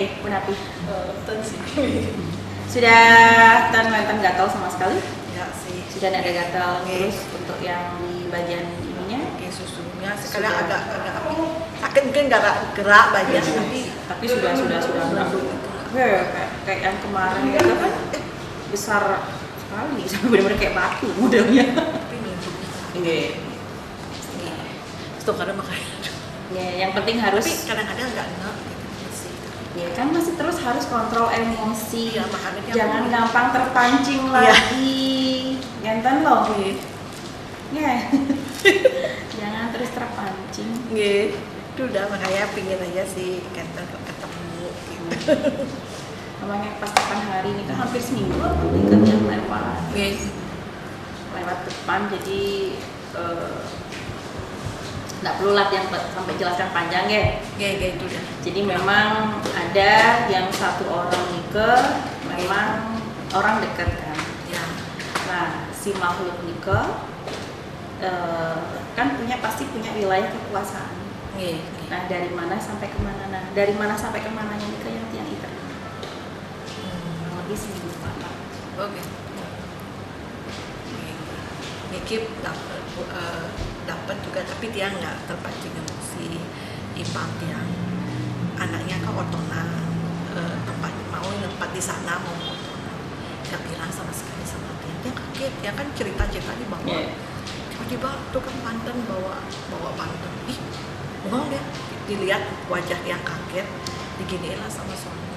Menapi. Betul sih. Sudah kelihatan gatal sama sekali? Ya sih. Sudah ada gatal Oke. terus untuk yang di bagian ininya? Oke, susunya sekarang Sudah. agak apa? Sakit mungkin nggak gerak bagian Tapi sudah kayak yang kemarin itu kan besar sekali sampai benar-benar kayak batu modelnya. Iya. Itu kadang makanya. Ya, yang penting harus. Tapi kadang-kadang nggak enak gitu sih. Ya kan masih terus harus kontrol emosi. Iya, makanya dia Jangan mau- gampang terpancing Iya. lagi. Ganten loh. Iya. Ya. Jangan terus terpancing. Iya. Itu udah makanya pingin aja sih kantor ketemu gitu. Namanya pas kapan hari ini kan hampir seminggu ikut yang lewat depan, jadi nggak perlu latihan sampai jelaskan panjang ya. Iya itu udah. Jadi memang ada yang satu orang nikah, memang orang dekat kan. Ya. Nah, si makhluk nikah kan pasti punya wilayah kekuasaan. Iya. Nah, dari mana sampai kemana? Nah, dari mana sampai kemananya nikah yang tiang itu? Lebih seminggu Pak. Oke. Nikip dapat juga, tapi dia nggak terpancing emosi. Ipang tiang anaknya kan otonan, tempat mau tempat di sana mau otonan, nggak bilang sama sekali sama dia. Dia kaget, dia kan cerita di bawah. Yeah. Tiba-tiba tukang Banten bawa Banten, ih, bengong dia. Dilihat wajah yang kaget, diginiin lah sama suami.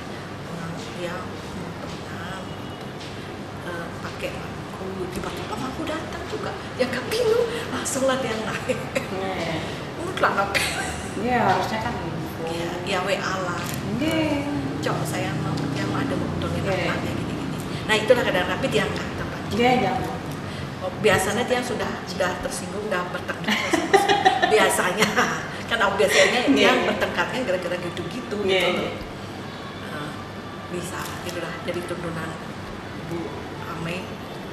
Dia mau tenang, pakai lampu. Tiba-tiba aku datang juga, ya gak bingung, langsung lah dia naik. Mutlak. Ya, harusnya kan info. Ya WA lah. Cok saya mau yang ada motornya tempatnya gini-gini. Nah itulah kadang tapi dia nggak terpancing. Jangan. Biasanya dia sudah tersinggung, udah bertengkar sama biasanya kan biasanya dia bertengkarnya gara-gara gitu gitu. Bisa gitulah, jadi turunan Bu Ame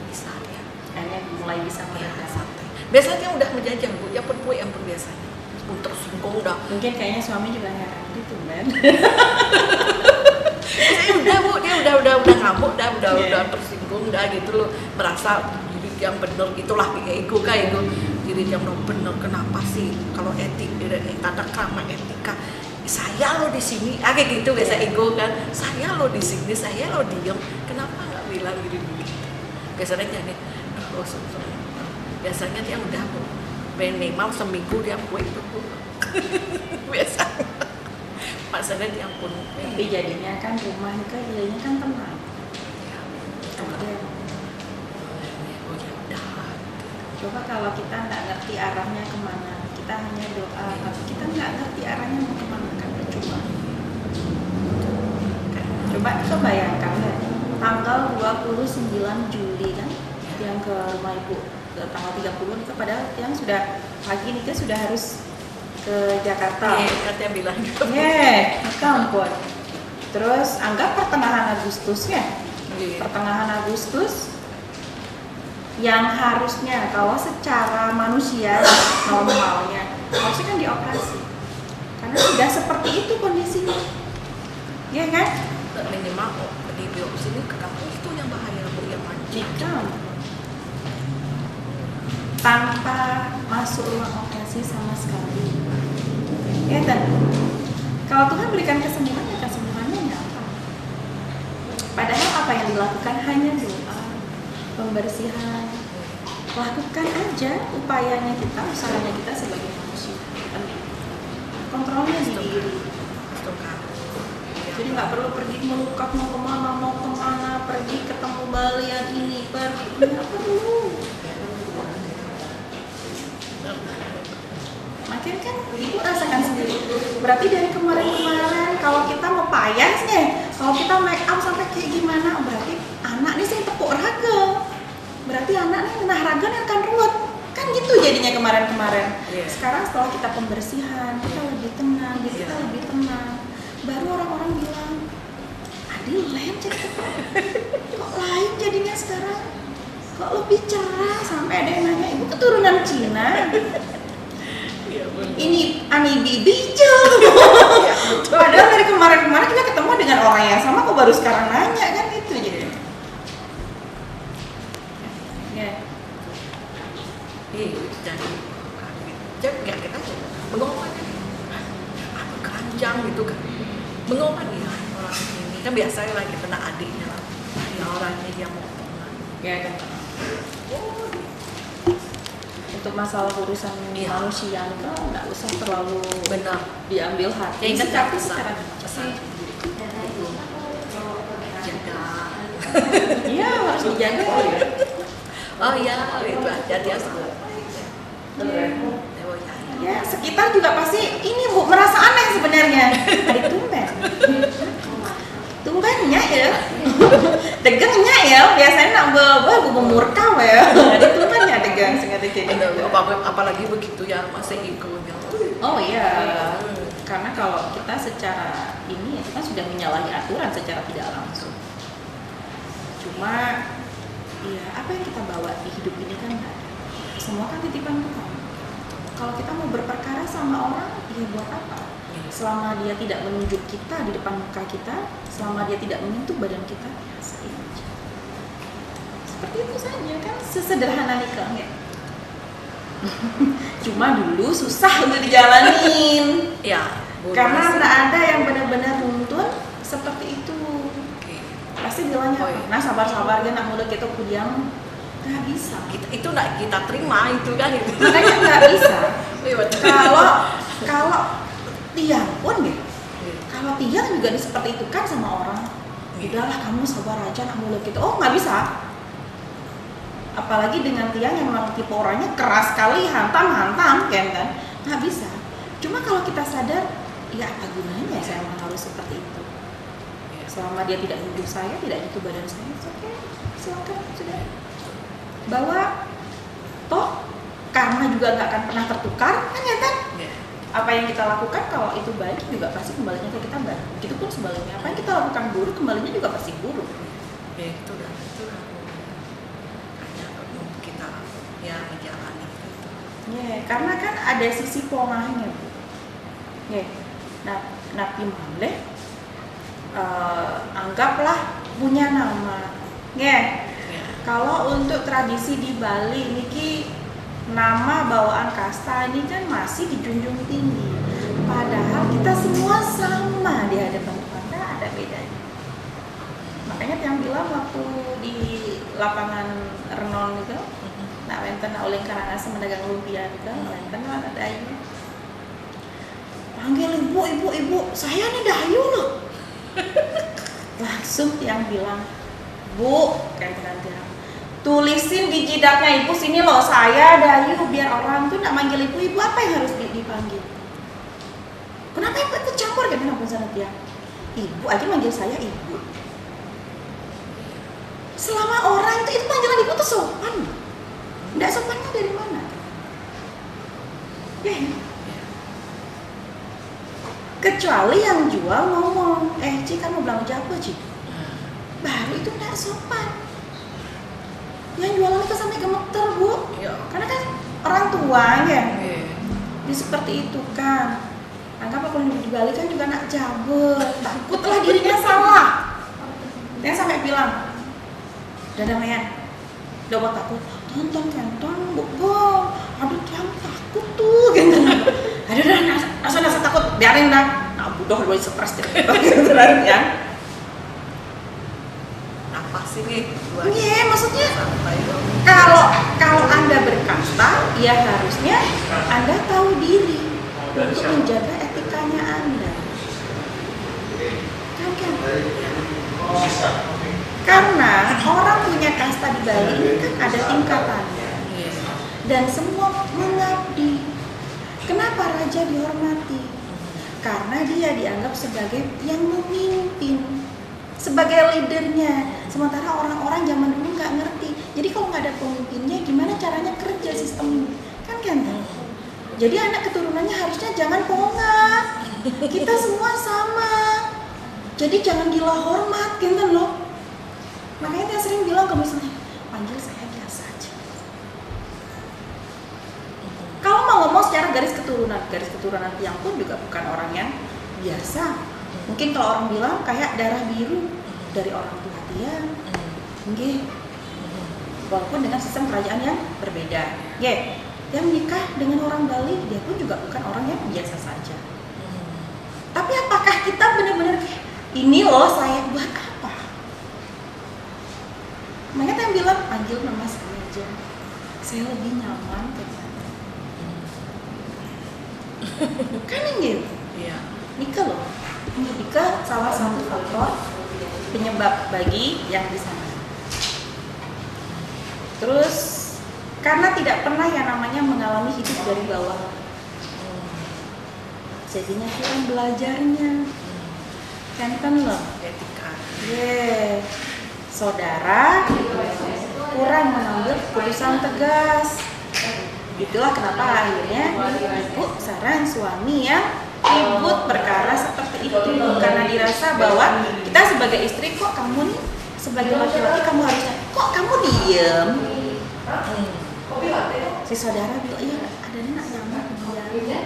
bisa ya. Kayaknya mulai bisa Ya, mereka. santai. Biasanya udah menjajah Bu, ya pun biasanya. Pun tersinggung udah. Mungkin kayaknya suami juga heran gitu kan. Udah Bu, dia udah ngamuk, udah tersinggung, udah gitu loh, merasa diri yang bener gitulah kayak ego diri yang bener. Kenapa sih kalau tata krama etika saya lo di sini kayak gitu biasa ego kan, saya lo di sini, saya lo diem, kenapa nggak bilang gini biasanya jadi biasanya dia udah Bu, minimal seminggu dia kue itu Bu. Biasa maksudnya dia pun Tapi jadinya kan rumah nikah jadinya kan tenang. oh ya udah. Coba kalau kita nggak ngerti arahnya kemana, kita hanya doa, tapi kita nggak ngerti arahnya mau kemana kan percuma. Coba kita bayangkan ya, tanggal 29 Juli kan, yang ke rumah ibu ke tanggal 30 itu padahal yang sudah pagi nikah sudah harus ke Jakarta. Katanya bilang gitu. Ampun. Terus anggap pertengahan Agustus ya. Pertengahan Agustus yang harusnya kalau secara manusia normalnya harusnya kan dioperasi. Karena sudah seperti itu kondisinya. Iya kan? Minimal di biopsi ini kenapa itu yang bahaya Bu yang mancing. Jika tanpa masuk ruang operasi sama sekali. Ya kan? Kalau Tuhan berikan kesembuhan, ya kesembuhannya nyata. Padahal apa yang dilakukan hanya doa, pembersihan. Lakukan aja upayanya kita, usahanya kita sebagai manusia. Kontrolnya di diri. Jadi nggak perlu pergi melukat mau kemana, pergi ketemu balian ini, pergi nggak perlu. Makin kan ibu rasakan sendiri. Berarti dari kemarin kalau kita mau payas nih, kalau kita make up sampai kayak gimana, berarti anak nih sih tepuk raga. Berarti anak nih nah raga nih akan ruwet. Kan gitu jadinya kemarin. Sekarang setelah kita pembersihan, kita lebih tenang, kita lebih tenang. Baru orang-orang bilang, Adil lain jadi kok lain jadinya sekarang, kok lebih cerah, sampai ada yang nanya ibu keturunan Cina. Ini ani bibi Padahal dari kemarin-kemarin kita ketemu dengan orang yang sama, kok baru sekarang nanya kan gitu jadi. Ya. Jadi kita mengopan apa keranjang gitu kan, mengopan ya orang ini kan biasanya lagi kena adiknya lah, ya orangnya dia mau potong. Ya kan. Untuk masalah urusan manusia itu nggak usah terlalu benar diambil hati. Ya, ingat tapi pesan. secara Jaga. iya harus dijaga ya. Oh iya, itu hati-hati asal. Ya sekitar juga pasti ini Bu merasa aneh sebenarnya. Adik tumbennya ya, degengnya ya biasanya nak murka ya. Adik tumbennya degang sengaja jadi. Apalagi begitu ya masih egonya. Oh iya, karena kalau kita secara ini kita sudah menyalahi aturan secara tidak langsung. Cuma ya apa yang kita bawa di hidup ini kan nggak ada. Semua kan titipan Tuhan. Kalau kita mau berperkara sama orang, ya buat apa? Selama dia tidak menunjuk kita di depan muka kita, selama dia tidak menyentuh badan kita, biasain aja. Seperti itu saja kan, sesederhana nikah ya. Cuma dulu susah untuk dijalanin. Ya. Karena nggak ada yang benar-benar nuntun seperti itu. Pasti bilangnya, nah sabar-sabar dia nak mulut kita kudiam. Nggak bisa. Itu nggak kita terima itu kan itu. Makanya nggak bisa. Kalau Tiang pun gitu. Kalau Tiang juga seperti itu kan sama orang. Udahlah kamu sabar aja nak mulut gitu. Oh nggak bisa. Apalagi dengan Tiang yang memang tipe orangnya keras sekali, hantam kan. Nggak bisa. Cuma kalau kita sadar, ya apa gunanya saya harus seperti itu. Selama dia tidak nuduh saya, tidak nyentuh badan saya, oke, silakan sudah. Bahwa toh karma juga nggak akan pernah tertukar, kan ya kan? Apa yang kita lakukan kalau itu baik juga pasti kembalinya ke kita baik. Begitupun sebaliknya, apa yang kita lakukan buruk kembalinya juga pasti buruk. Ya itu dah hanya kita ya menjalani itu. Karena kan ada sisi pongahnya Bu. Nah timbaleh anggaplah punya nama. Kalau untuk tradisi di Bali niki nama bawaan kasta ini kan masih dijunjung tinggi. Padahal kita semua sama di hadapan Tuhan, tidak ada bedanya. Makanya yang bilang waktu di lapangan Renon itu, nak wenten oleh Karangasem mendagang lumpia itu, wenten ada Dayu. Panggil ibu, saya nih Dayu loh. Langsung yang bilang, Bu, kayak tiang. Tulisin di jidatnya ibu sini loh, saya Dayu, biar orang tuh nak manggil ibu apa yang harus dipanggil? Kenapa ibu ikut campur gitu nampun sana dia? Ibu aja manggil saya ibu. Selama orang itu panggilan ibu tuh sopan. Nggak sopannya dari mana? Kecuali yang jual ngomong, Ci kan mau belanja apa Ci? Baru itu nggak sopan. Yang jualan itu sampai gemeter Bu, karena kan orang tua ya. Jadi seperti itu kan. Anggap kalau di Bali kan juga nak jabut, takutlah dirinya salah. Dia sampai bilang, Dadamayan, udah buat takut, tonton Bu, aduh yang takut tuh gitu. Aduh dah, nasa takut, biarin dah. Nah bodoh gue stres gitu ya. Apa sih nih? Maksudnya kalau Anda berkasta, ya harusnya Anda tahu diri untuk menjaga etikanya Anda. Kan? Karena orang punya kasta di Bali ini kan ada tingkatannya. Dan semua mengabdi. Kenapa raja dihormati? Karena dia dianggap sebagai yang memimpin, sebagai leadernya. Sementara orang-orang zaman dulu nggak ngerti. Jadi kalau nggak ada pemimpinnya, gimana caranya kerja sistem kan? Jadi anak keturunannya harusnya jangan pongah. Kita semua sama. Jadi jangan gila hormat, kan loh. Makanya dia sering bilang ke misalnya, panggil saya biasa aja. Kalau mau ngomong secara garis keturunan Tiang pun juga bukan orang yang biasa. Mungkin kalau orang bilang kayak darah biru dari orang tua dia, nggih. Walaupun dengan sistem kerajaan yang berbeda, nggih. Yang menikah dengan orang Bali, dia pun juga bukan orang yang biasa saja. Tapi apakah kita benar-benar ini loh saya buat apa? Mereka yang bilang panggil nama saya aja, saya lebih nyaman katanya. Kan gitu. Iya. Nikah loh. Nikah salah satu faktor penyebab bagi yang di sana. Terus karena tidak pernah yang namanya mengalami hidup dari bawah, jadinya kurang belajarnya, kan loh. Etika. Saudara kurang mengambil keputusan tegas. Itulah kenapa akhirnya ibu saran suami yang ribut perkara seperti itu, karena dirasa bahwa kita sebagai istri, kok kamu nih sebagai laki-laki kamu harusnya, kok kamu diem. Si saudara bilang, iya ada nak nyaman dia.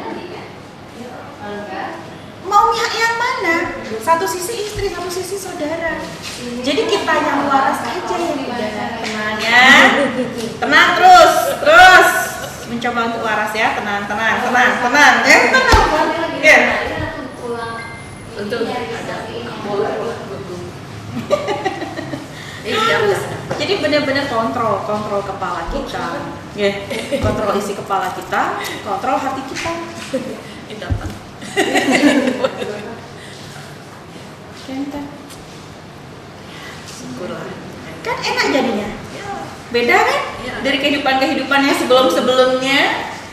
Mau pihak yang mana? Satu sisi istri, satu sisi saudara. Jadi kita yang waras aja yang udah tenang ya. Tenang terus. Mencoba untuk waras ya, tenang ya, tenang. Ya. Untuk ada Jadi benar-benar kontrol kepala kita. Kontrol isi kepala kita, kontrol hati kita. Ini dapat. Syukurlah. Kan enak jadinya. Beda kan? Ya. Dari kehidupannya sebelum-sebelumnya.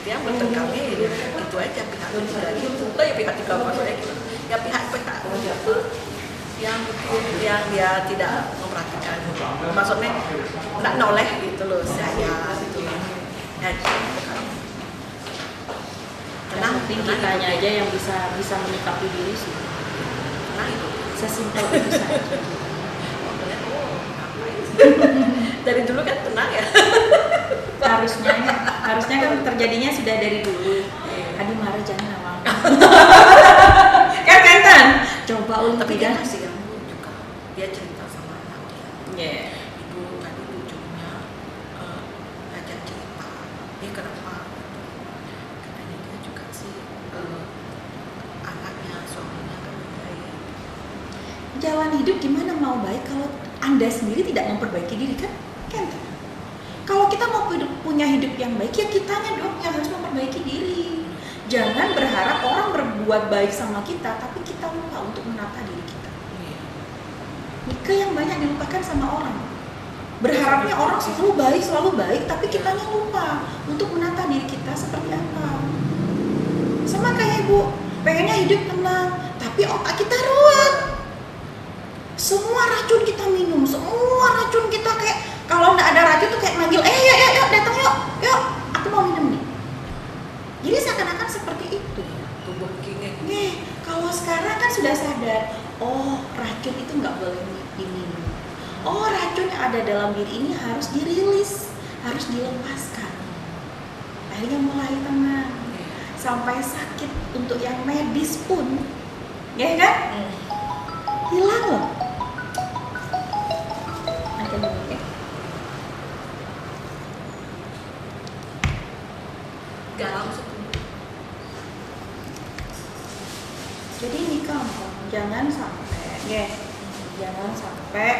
Dia bertengkarnya itu aja pihak ketiga gitu. Oh ya pihak ketiga maksudnya gitu. Ya pihak itu yang dia tidak memperhatikan. Maksudnya nggak noleh gitu loh saya gitu. Ya, tenang, Kitanya aja yang bisa menyikapi diri sih. tenang itu. Sesimpel itu saja. Dari dulu kan tenang ya. harusnya kan terjadinya sudah dari dulu. Aduh marah jangan awal. kan coba Tapi dia tidak. masih ganggu juga. Dia cerita sama anaknya. Ibu tadi ujungnya ngajak cerita. Dia kenapa? Katanya dia juga sih anaknya suaminya kan baik. Jalan hidup gimana mau baik kalau Anda sendiri tidak memperbaiki diri kan? Kalau kita mau punya hidup yang baik ya kitanya dong yang harus memperbaiki diri. Jangan berharap orang berbuat baik sama kita tapi kita lupa untuk menata diri kita. Nikah yang banyak dilupakan sama orang. Berharapnya orang selalu baik tapi kitanya lupa untuk menata diri kita seperti apa. Sama kayak ibu, pengennya hidup tenang tapi otak kita ruwet. Semua racun kita minum, semua racun kita kayak kalau nggak ada racun tuh kayak manggil, yuk datang yuk, aku mau minum nih. Jadi seakan-akan seperti itu. Tubuh kini. Kalau sekarang kan sudah sadar, oh racun itu nggak boleh diminum. Oh racun yang ada dalam diri ini harus dirilis, harus dilepaskan. Akhirnya mulai tenang, sampai sakit untuk yang medis pun, ya kan? Hilang loh. Ya. Garam sepuluh. Jadi nikah jangan sampai, jangan sampai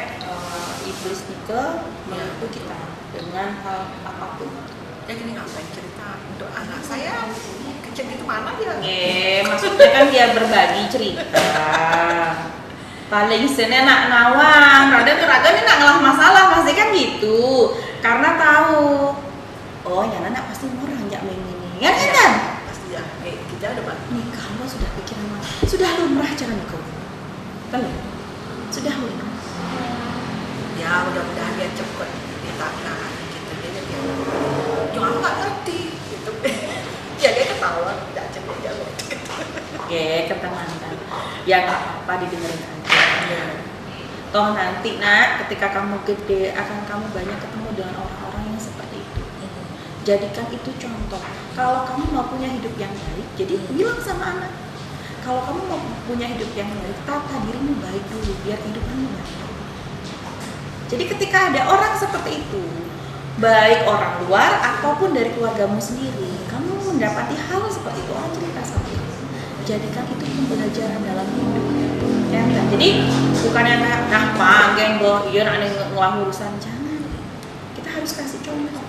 iblis nikah menipu kita dengan hal apapun. Ya gini ngapain cerita untuk anak saya kecil itu mana dia? Maksudnya kan dia berbagi cerita. Paling sini nak nawang, rada ini nak ngalah masalah pasti kan gitu. Karena tahu, oh ya anak pasti murah nggak main ini, kan? Pasti ya. Kita udah pak. Nikah lo sudah pikiran sudah lumrah cara nikah, kan? Sudah lumrah. Ya mudah-mudahan dia cepet ditangan gitu dia cuma nggak ngerti gitu. Ya dia ketawa tidak cepet jawab. Ketenangan. Ya nggak apa-apa didengerin aja. Toh nanti nak ketika kamu gede akan kamu banyak ketemu dengan orang-orang yang seperti itu. Jadikan itu contoh. Kalau kamu mau punya hidup yang baik, jadi bilang sama anak, kalau kamu mau punya hidup yang baik, tata dirimu baik dulu biar hidupmu baik. Jadi ketika ada orang seperti itu, baik orang luar ataupun dari keluargamu sendiri, kamu mendapati hal seperti itu, orang cerita sama kamu, jadikan itu pembelajaran dalam hidup. Ya, kan? Jadi bukannya nah geng boh, iya nak ngelang urusan, jangan. Kita harus kasih contoh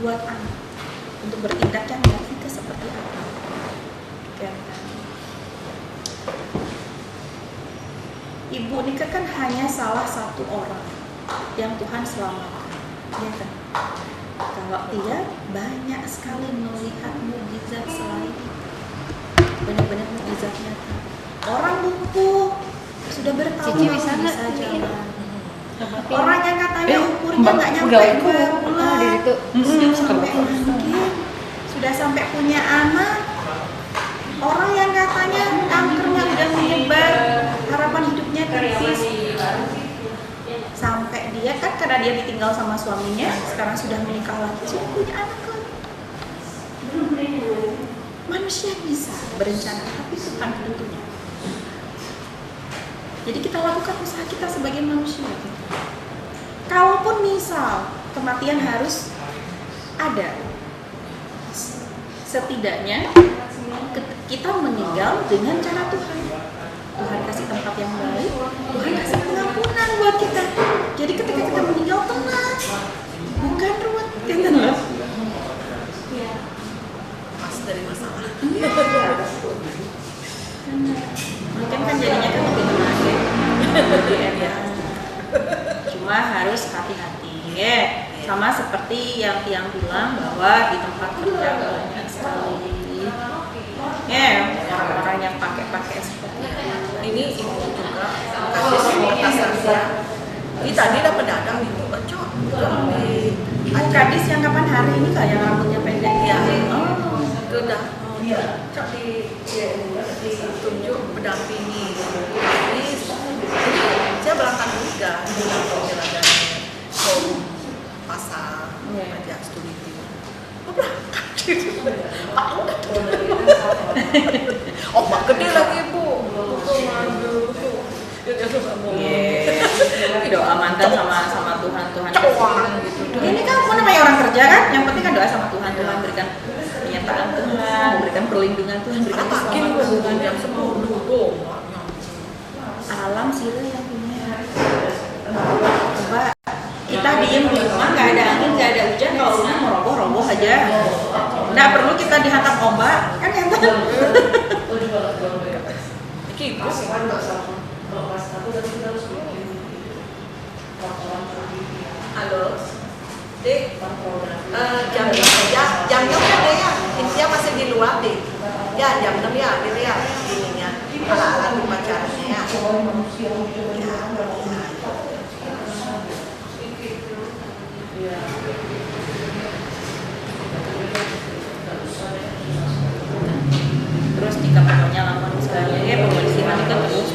buat anak untuk bertindak yang baik itu seperti apa. Ya, kan? Ibu Nika kan hanya salah satu orang yang Tuhan selamatkan, ya kan? Kalau dia banyak sekali melihat mukjizat selain itu, benar-benar mukjizat nyata. Orang lumpuh sudah bertahun bisa jalan. Orang yang katanya umurnya nggak nyampe 2 bulan, sudah sampai mungkin, sudah sampai punya anak. Orang yang katanya kankernya udah menyebar, harapan hidupnya kritis, sampai dia kan karena dia ditinggal sama suaminya, sekarang sudah menikah lagi, sudah punya anak lagi. Manusia bisa berencana, tapi Tuhan tentunya. Jadi kita lakukan usaha kita sebagai manusia. Kalaupun misal kematian harus ada, setidaknya kita meninggal dengan cara Tuhan. Tuhan kasih tempat yang baik, Tuhan kasih pengampunan buat kita. Jadi ketika kita meninggal tenang, bukan ruwet, tenang. Pas dari masalah. Mungkin kan jadinya kan lebih tenang ya. Lebih enak. Cuma harus hati-hati ya. Sama seperti yang Tiang bilang bahwa di tempat kerja banyak sekali orang-orang yang pakai seperti ini ibu juga kasih petasan dia. Ini tadi udah mendadak itu cocok. Ibu kadis yang kapan hari ini kak yang rambutnya pendek Ya. Oh, Itu udah cocok ditunjuk mendampingi. Ini saya berangkat juga di dalam perjalanan forum pasar aja studi. Berangkat gitu. Pak udah oh mak gede lagi bu. doa mantan sama Tuhan Cowok gitu. ini kan apa namanya orang kerja kan, yang penting kan doa sama Tuhan berikan penyertaan Tuhan, berikan perlindungan Tuhan, berikan keselamatan Tuhan yang semua dulu. alam sila yang punya. Coba kita diem di rumah, nggak ada angin, nggak ada hujan, kalau hujan mau roboh aja, nggak perlu kita dihantam ombak kan yang Halo, Dek, jam 6 kan deh ya, India masih di luar deh. Ya jam 6 ya, gitu ya, ininya, alat upacaranya ya. Terus di kantornya laporan sekali pembersihan ikan terus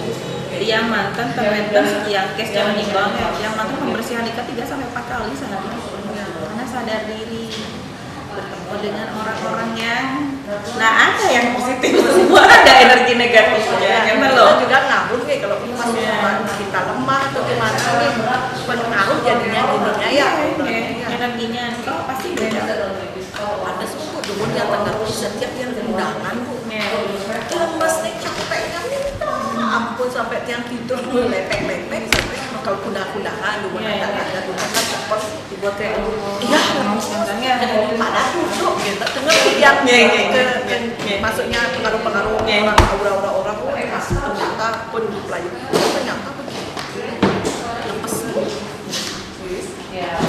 yang mantan ternyata yang case yang meninggal yang mantan pembersihan ikan 3-4 kali sehari karena sadar diri bertemu dengan orang-orang yang ada yang positif semua ada energi negatifnya emang loh Juga ngaruh nih kalau kita lemah atau gimana nih pengaruh jadinya gininya ya energinya kalau pasti beda. Ada semua dulu yang tengah setiap yang undangan lemes nih capeknya minta ampun sampai tiang tidur lepek-lepek sampai kalau kuda-kudahan dulu ada dulu kan cepet dibuat kayak iya pada duduk gitu tengah lihat masuknya pengaruh-pengaruh orang aura-aura orang ternyata pun pelajari ternyata begitu lemes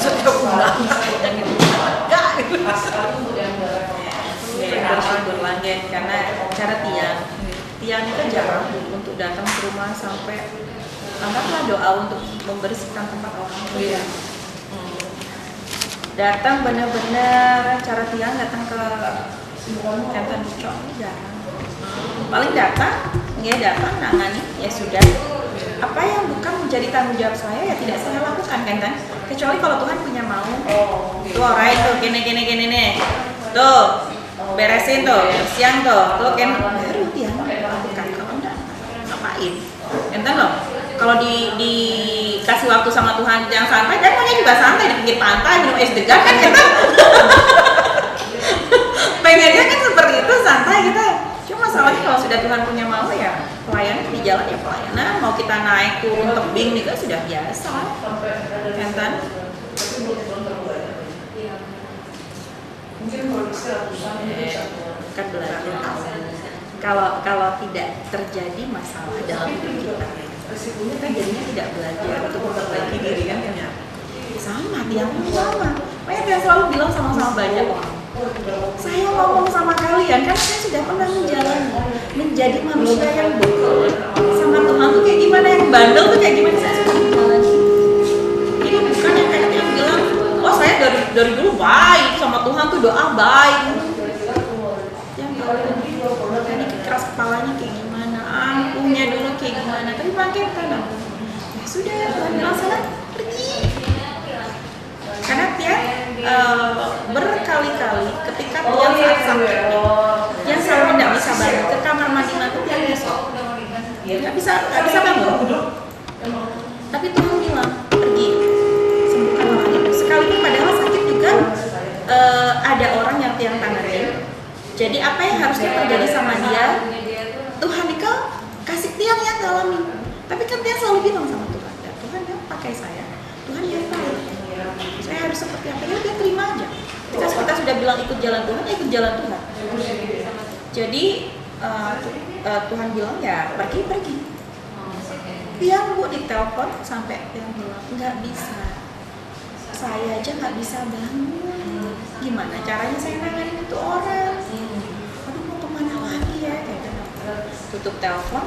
setiap undangan yang itu enggak bersyukur lagi karena cara Tiang itu jarang untuk datang ke rumah sampai anggaplah doa untuk membersihkan tempat orang datang benar-benar cara Tiang datang ke kantor Bucok jarang, paling datang nangani ya sudah, apa yang bukan menjadi tanggung jawab saya ya tidak saya lakukan kan kecuali kalau Tuhan punya mau tuh alright tuh gini nih tuh beresin tuh siang tuh kan baru Tiang lakukan. Kalau ngapain? Enten loh. Kalau dikasih waktu sama Tuhan yang santai, kan maunya juga santai di pinggir pantai minum es degan kan kita. Pengennya kan seperti itu, santai gitu. Cuma masalahnya kalau sudah Tuhan punya mau ya pelayanan di jalan ya pelayanan. Mau kita naik turun tebing nih kan sudah biasa. Enten. Kan belajar kalau tidak terjadi masalah dalam hidup kita jadinya tidak belajar untuk memperbaiki diri kan ya. Sama tiang sama makanya dia selalu bilang sama banyak orang, saya ngomong sama kalian kan saya sudah pernah menjadi manusia yang bodoh sama Tuhan tuh kayak gimana, yang bandel tuh kayak gimana, saya sudah menjalani. Ini bukan yang kayak yang bilang oh saya dari dulu baik sama Tuhan tuh doa baik. Jadi keras kepalanya kayak gimana, ampuhnya dulu kayak gimana, tapi makin kadang ya sudah Tuhan bilang sana pergi. Karena dia berkali-kali ketika dia saat sakit, dia selalu tidak bisa bangun ke kamar mandi dia besok, nggak bisa bangun. Tapi Tuhan bilang pergi sembuhkan orang itu. Sekalipun padahal sakit juga ada orang yang tiang tangannya. Jadi apa yang harusnya terjadi sama dia, Tuhan dikau kasih tiang yang alami. Tapi kan dia selalu bilang sama Tuhan, dan Tuhan yang pakai saya, Tuhan yang tahu. Saya harus seperti apa, ya dia terima aja. Ketika kita sudah bilang ikut jalan Tuhan, ikut jalan Tuhan. Jadi Tuhan bilang ya pergi. Tiang bu ditelepon sampai tiang bilang nggak bisa. Saya aja nggak bisa bangun. Gimana caranya saya nanganin itu orang? Aduh mau kemana lagi ya? Tutup telepon,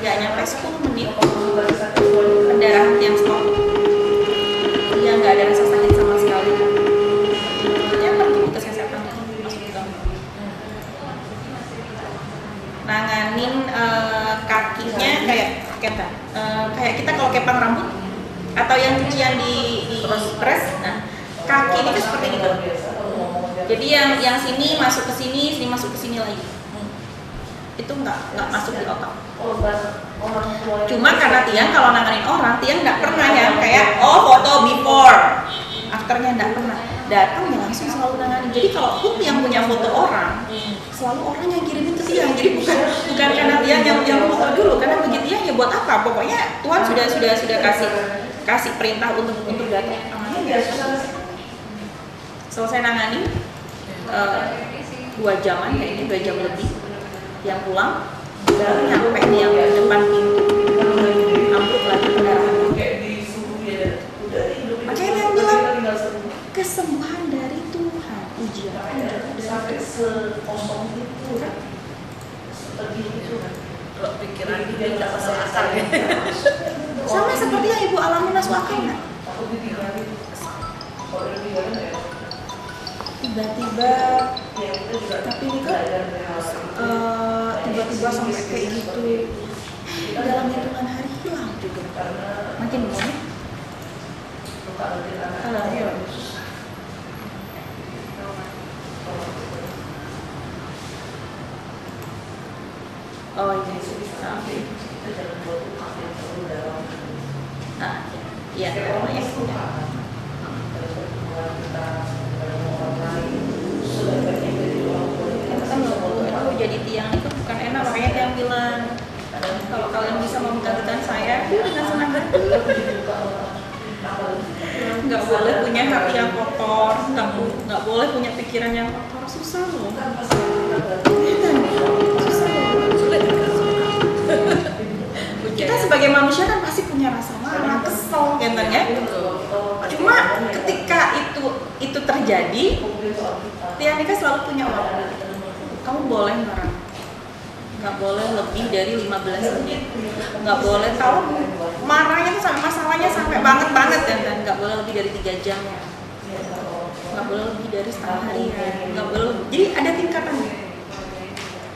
nggak nyampe 10 menit, pendarahan yang stop. Dia nggak ada rasa sakit sama sekali. Dia pergi ke kesehatan masuk ke dalam. Nanganin kakinya kayak kita kalau kepang rambut atau yang cucian di press, nah kaki ini tuh seperti itu. Jadi yang sini masuk ke sini masuk ke sini lagi. Itu nggak masuk di otak. Cuma karena tiang kalau nanganin orang, tiang nggak pernah ya kayak foto before, afternya nggak pernah. Datang ya langsung selalu nanganin. Jadi kalau pun tiang punya foto orang, selalu orang yang kirimin ke tiang. Jadi bukan karena tiang yang foto dulu, karena begitu tiang ya buat apa? Pokoknya Tuhan sudah kasih perintah untuk datang. Selesai nanganin 2 jaman kayaknya 2 jam lebih. Yang pulang baru nyampe di yang depan pintu ambruk lagi pendarahan. Makanya yang bilang kesembuhan dari Tuhan, ujian dari Tuhan. Kalau pikiran dia tidak masuk akal ya. Sama seperti yang Ibu alami masuk akal nggak? Tiba-tiba tapi ini kok tiba-tiba sampai kayak gitu dalam hitungan hari hilang juga makin banyak. Oh iya sih. Iya namanya itu jadi tiang itu bukan enak, makanya tiang bilang kalau kalian bisa menggantikan saya dengan senang hati. Nggak boleh punya hati yang kotor, nggak boleh punya pikiran yang kotor, susah loh. Susah loh. Kita sebagai manusia kan pasti punya rasa marah, kesel, gitu ya. Cuma ketika itu terjadi, Tianika selalu punya waktu. Kamu boleh marah, nggak boleh lebih dari 15 menit, nggak boleh tahu marahnya tuh sampai masalahnya sampai banget dan nggak boleh lebih dari 3 jam ya, nggak boleh lebih dari setengah hari ya, nggak boleh. Jadi ada tingkatannya.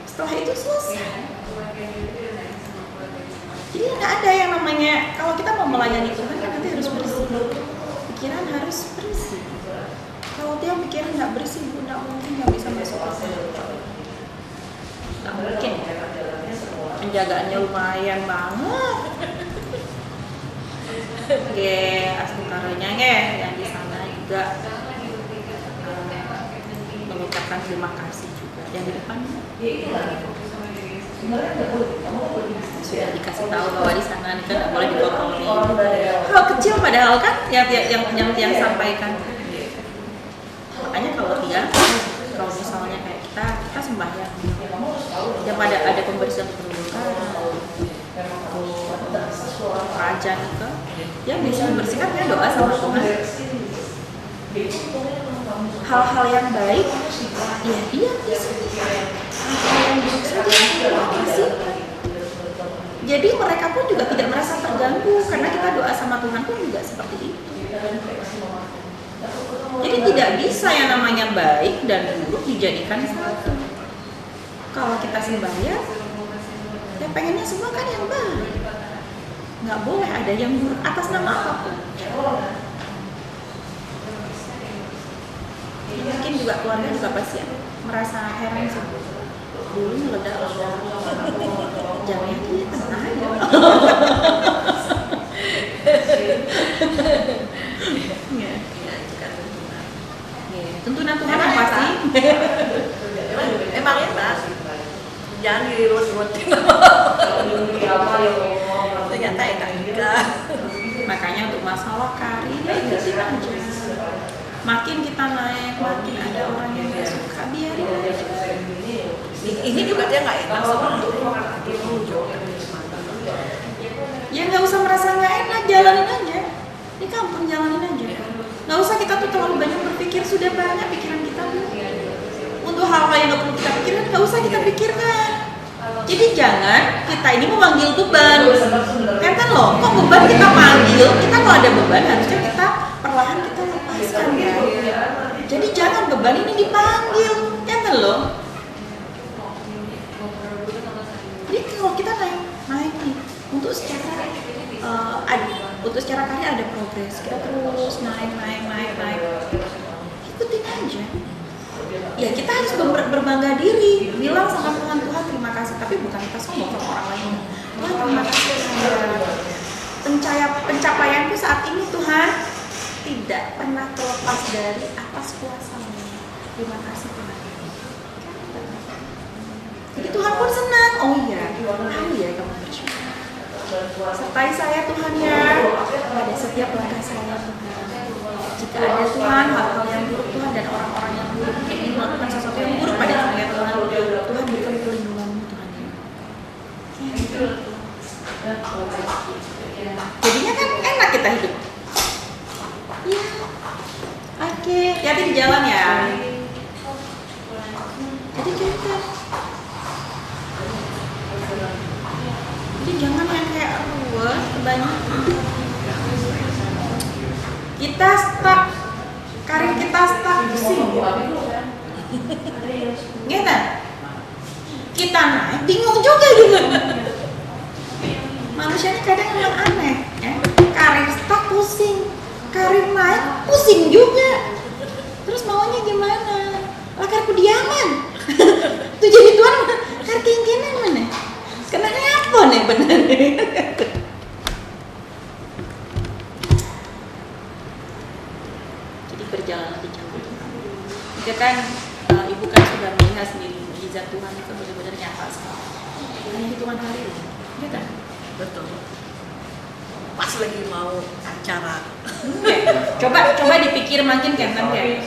Setelah itu selesai. Jadi nggak ada yang namanya kalau kita mau melayani Tuhan kan nanti harus bersih, pikiran harus bersih. Kalau dia pikiran nggak bersih, nggak mungkin nggak bisa masuk ke sana. Nggak mungkin. penjagaannya lumayan banget. Astukaranya yang di sana juga mengucapkan terima kasih juga. Yang di depan sudah dikasih tahu bahwa di sana kan nggak boleh dikotori. Hal kecil padahal kan yang sampaikan. Makanya kalau misalnya kayak kita sembahyang, ya pada ada pembersihan perbuatan, raja gitu, ya bisa membersihkan ya doa sama Tuhan. Hal-hal yang baik, ya dia bisa. Hal yang buruk saja kasih. Jadi mereka pun juga tidak merasa terganggu karena kita doa sama Tuhan pun juga seperti itu. Jadi tidak bisa yang namanya baik dan buruk dijadikan satu. Kalau kita sembahyang, ya pengennya semua kan yang baik. Nggak boleh ada yang buruk atas nama apapun. Mungkin juga keluarga juga pasti merasa heran sih. Dulu meledak-ledak, jangan dia tenang aja. Tuntunan Tuhan apa sih? Emang enak. Jangan dirut-rutin. Ternyata enak juga. Makanya untuk masalah karir ya ikutin aja. Makin kita naik, makin ada orang yang gak suka, biarin aja. Ini juga dia nggak enak sama Ya nggak usah merasa nggak enak, jalanin aja. Di kampung jalanin aja. Nggak usah kita tuh terlalu banyak berpikir, sudah banyak pikiran kita. Untuk hal-hal yang nggak perlu kita pikirkan, nggak usah kita pikirkan. Jadi jangan kita ini memanggil beban. Kan loh, kok beban kita panggil? Kita kalau ada beban harusnya kita perlahan kita lepaskan ya. Jadi jangan beban ini dipanggil, kan loh. Jadi kalau kita naik nih, untuk secara karir ada progres, kita terus naik. Ikutin aja. Ya kita harus berbangga diri, bilang sama Tuhan, terima kasih. Tapi bukan kita sombong sama orang lain. Tuhan terima kasih pencapaianku saat ini Tuhan tidak pernah terlepas dari atas kuasa-Mu. Terima kasih Tuhan. Jadi Tuhan pun senang. Oh iya, kamu bersyukur. Sertai saya Tuhan ya pada setiap langkah saya Tuhan. Jika ada Tuhan hal-hal yang buruk Tuhan dan orang-orang yang buruk ingin melakukan sesuatu yang buruk pada saya Tuhan, Tuhan berikan perlindungan-Mu Tuhan. Jadinya kan enak kita hidup. Iya. Oke, hati-hati di jalan ya. Jadi gitu. Jadi jangan yang kayak ruwet kebanyakan. Kita stuck, karir kita stuck, pusing. Gitu. Kita naik, bingung juga gitu. Manusia ini kadang memang aneh, ya. Karir stuck pusing, karir naik pusing juga. Terus maunya gimana? Lakar kudiaman. Tuh jadi Tuhan, karir keinginan mana? Kenapa apa nih bener? Jadi berjalan lebih jauh. Jika kan ibu kan sudah melihat sendiri mukjizat Tuhan itu benar-benar nyata sekali. Hanya hitungan hari ini, gitu kan? Betul. Pas lagi mau acara. Coba dipikir makin kan ya.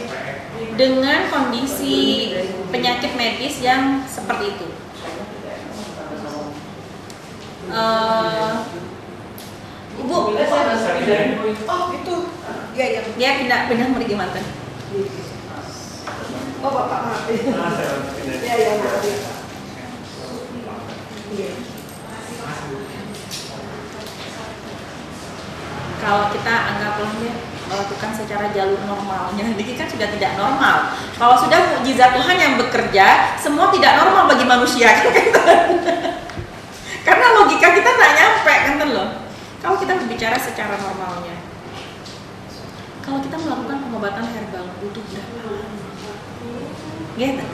Dengan kondisi penyakit medis yang seperti itu. Ibu, Oh gitu. Iya. dia pindah pergi mantan. Oh bapak maaf. Iya. Kalau kita anggaplah ya melakukan secara jalur normalnya, ini kan sudah tidak normal. Kalau sudah mukjizat Tuhan yang bekerja, semua tidak normal bagi manusia kan? Karena logika kita nggak nyampe kan loh. Kalau kita berbicara secara normalnya, kalau kita melakukan pengobatan herbal butuh berapa lama? Gitu.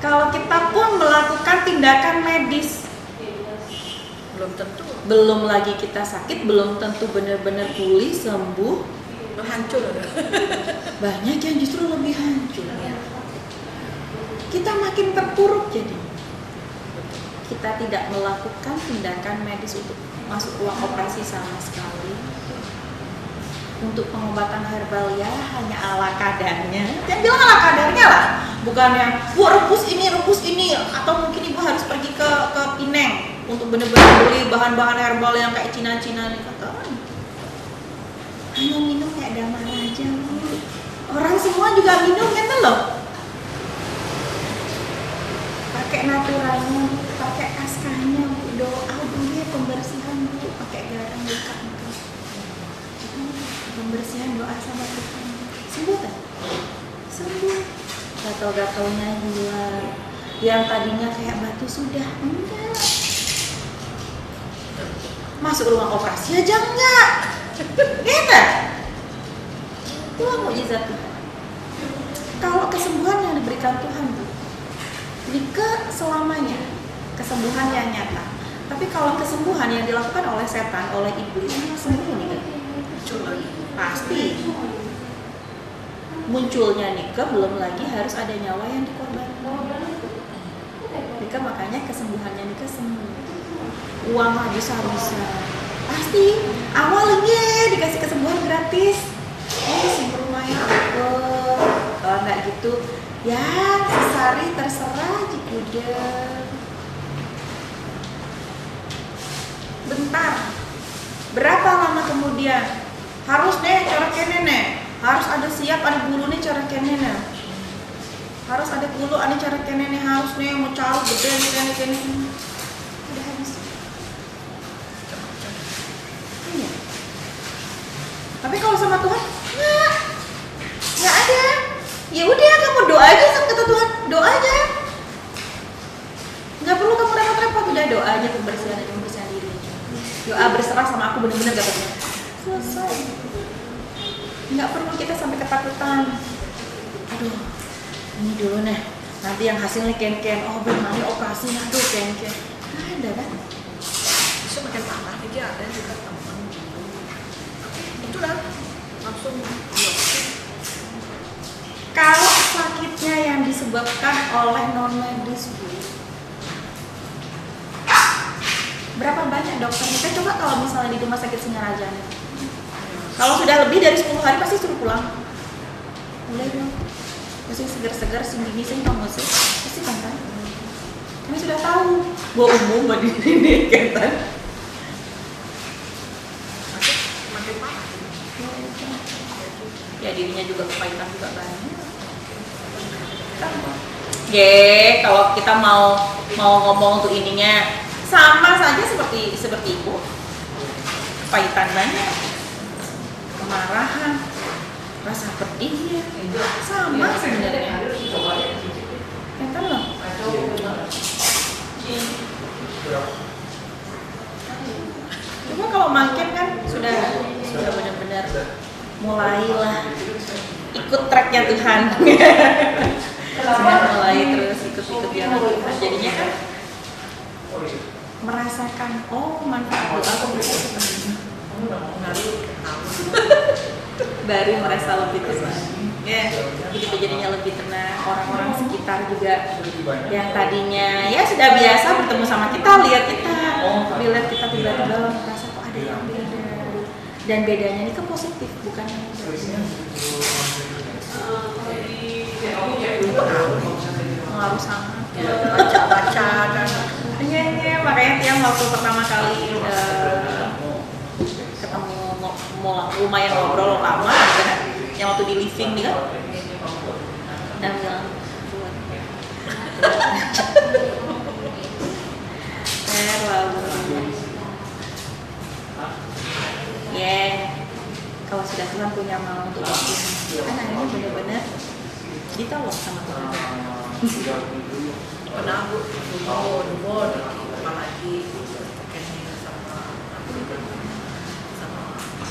Kalau kita pun melakukan tindakan medis belum tentu. Belum lagi kita sakit, belum tentu benar-benar pulih, sembuh. Hancur. Banyak yang justru lebih hancur. Kita makin terpuruk jadi. Kita tidak melakukan tindakan medis untuk masuk ruang operasi sama sekali. Untuk pengobatan herbal ya hanya ala kadarnya. Yang bilang ala kadarnya lah. Bukan yang, bu rebus ini, atau mungkin ibu harus pergi ke Pineng untuk benar-benar beli bahan-bahan herbal yang kayak Cina-Cina nih kata. Hanya minum kayak damar aja. Orang semua juga minum kan loh. Pakai naturalnya, pakai askanya, bu, doa dulu pembersihan bu, pakai garam buka gitu. Pembersihan doa sama Tuhan. Sembuh kan? Sembuh. Gatal-gatalnya hilang. Yang tadinya kayak batu sudah enggak. Masuk ruang operasi aja enggak. Gitu. Itulah mukjizat Tuhan. Kalau kesembuhan yang diberikan Tuhan bu, Nike selamanya kesembuhan yang nyata. Tapi kalau kesembuhan yang dilakukan oleh setan, oleh iblis, sembuh nih kan? Pasti. Munculnya Nike belum lagi harus ada nyawa yang dikorbankan. Nike makanya kesembuhannya Nike sembuh. Uang habis-habisan. Pasti awalnya dikasih kesembuhan gratis. Si rumahnya apa? Kalau nggak gitu, ya sesari terserah jikuda. Bentar. Berapa lama kemudian? Harus nih cara kene nih. Harus ada siap ada bulu nih cara kene nih. Harus ada bulu ada cara kene nih, harus nih mau caru gede nih kene. Udah habis. Iya. Tapi kalau sama Tuhan, nggak ada. Ya udah kamu doa aja sama kata Tuhan, doa aja. Nggak perlu kamu repot-repot, udah doa aja pembersihan diri. Doa berserah sama aku benar-benar gak benar. Selesai. Nggak perlu kita sampai ketakutan. Aduh, ini dulu nih. Nanti yang hasilnya ken-ken. Oh benar nih operasi, aduh ken-ken. Nggak ada kan? Bisa makin parah aja ada juga teman. Itulah langsung biopsi. Kalau sakitnya yang disebabkan oleh non medis bu, berapa banyak dokter kita coba kalau misalnya di rumah sakit Singaraja nih, kalau sudah lebih dari 10 hari pasti suruh pulang. Boleh dong, masih segar-segar sini sing kamu sih pasti kan? Kami sudah tahu bahwa umum buat ini kan. Makin parah. Ya dirinya juga kepahitan juga banyak. Kalau kita mau ngomong untuk ininya sama saja seperti ibu, kepahitan banyak, kemarahan, rasa pedihnya sama sebenarnya. Enten loh. Cuma kalau makin kan sudah benar-benar mulailah ikut tracknya Tuhan. Sudah mulai terus ikut jalan Tuhan, jadinya kan merasakan manfaat doa pembersihan. Baru merasa lebih tenang. Ya, begitu jadinya lebih tenang. Orang-orang sekitar juga yang tadinya ya sudah biasa bertemu sama kita, lihat kita tiba-tiba merasa kok ada yang beda. Dan bedanya ini kan positif, bukan yang pengaruh sangat. Baca-baca kan. Iya, makanya Tiang waktu pertama kali ketemu lumayan ngobrol lama kan, yang waktu di living nih kan, dan bilang kalau sudah Tuhan punya mau untuk anak ini benar-benar ditolong sama Tuhan. Pernah aku dulu apalagi kayaknya sama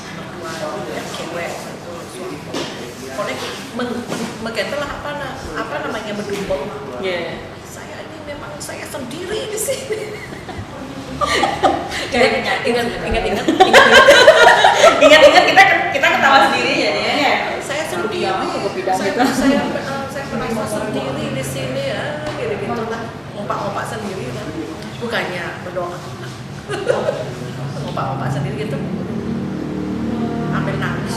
mertua cewek itu pokoknya lah apa namanya berdumbau. Yeah. Saya ini memang saya sendiri di sini. Ingat-ingat kita ketawa sendiri jadinya ya. Saya sendiri, saya merasa sendiri di sini ya, gitu lah, ngompak-ngompak sendiri kan, bukannya berdoa, ngompak-ngompak sendiri gitu, ambil nangis,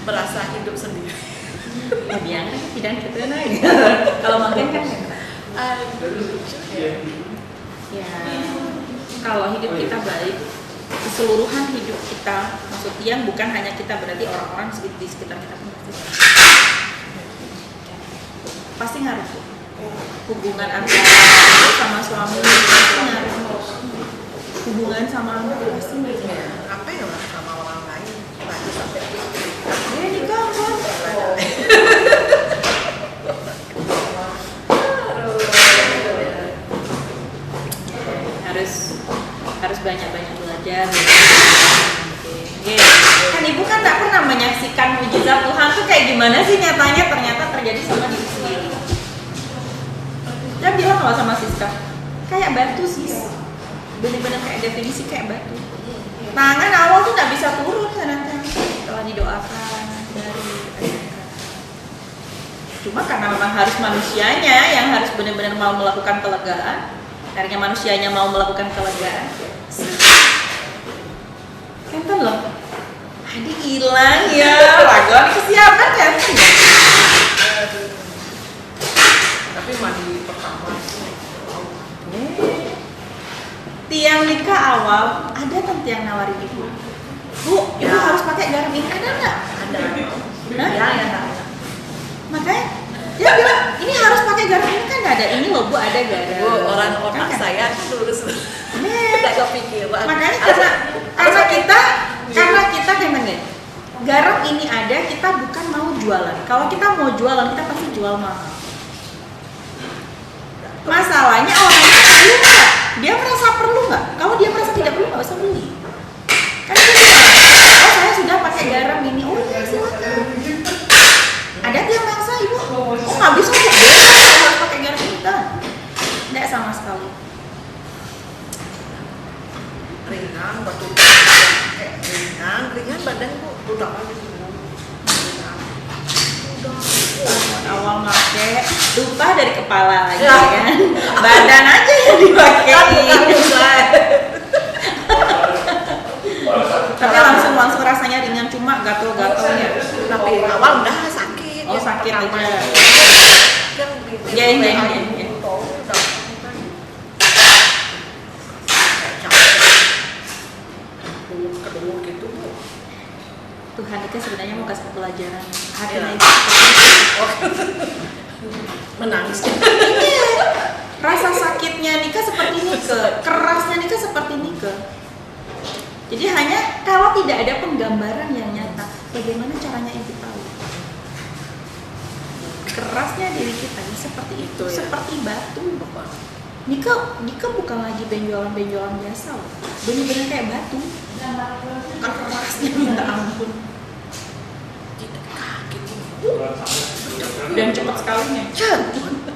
merasa hidup sendiri. Dia tidak gitu naik. Kalau makan kan, ya kalau hidup kita baik, keseluruhan hidup kita, maksud Tiang bukan hanya kita, berarti orang-orang di sekitar kita pun pasti ngaruh. Hubungan antara sama suami pasti ngaruh. Hubungan sama anak pasti ngaruh. Apa ya sama orang lain, lagi sampai dia nikah kan? harus banyak-banyak belajar. Kan ibu kan tak pernah menyaksikan mujizat Tuhan tuh kayak gimana sih nyatanya, ternyata terjadi sama diri sendiri. Dia bilang kalau sama Siska, kayak batu sis, bener-bener kayak definisi kayak batu. Tangan awal tuh nggak bisa turun ternyata setelah didoakan dari cuma karena memang harus manusianya yang harus benar-benar mau melakukan kelegaan. Akhirnya manusianya mau melakukan kelegaan. Enten loh. Adik hilang ya. Waduh, kesiapan kan? Tapi mandi pertama Tiang nikah awal ada tante yang nawarin ibu. Bu, ibu harus pakai garam ini, ada nggak? ada. Hah? Ya ada. Makanya dia bilang ini harus pakai garam ini kan ada ini loh bu, ada garam. Bu, orang-orang Kan? saya lulus Nih. tidak kepikiran. Makanya karena kita gimana? Garam ini ada, kita bukan mau jualan. Kalau kita mau jualan, kita pasti jual mahal. Masalahnya orangnya perlu nggak? Dia merasa perlu nggak? Kalau dia merasa tidak perlu, nggak usah beli. Kan dia bilang, oh saya sudah pakai garam ini, oh ya silakan. Ada yang maksa ibu, oh nggak bisa bu, harus pakai garam kita. Nggak sama sekali. Ringan, batu ringan badan bu, udah lagi Awal pakai lupa dari kepala lagi kan, badan aja yang dipakai. Tapi langsung rasanya ringan, cuma gatel-gatelnya. Tapi awal udah sakit. Oh sakit aja. Kan Ya. kedua gitu bu. Tuhan itu sebenarnya mau kasih pelajaran. Hatinya Ya. itu Menangis. iya. Rasa sakitnya nikah seperti Nike, kerasnya nikah seperti Nike. Jadi hanya kalau tidak ada penggambaran yang nyata, bagaimana caranya ibu tahu? Kerasnya diri kita ini seperti itu, Ya. seperti batu. Nikah bukan lagi benjolan-benjolan biasa loh. Bener-bener kayak batu. Kerasnya minta ampun. Dan cepat sekalinya.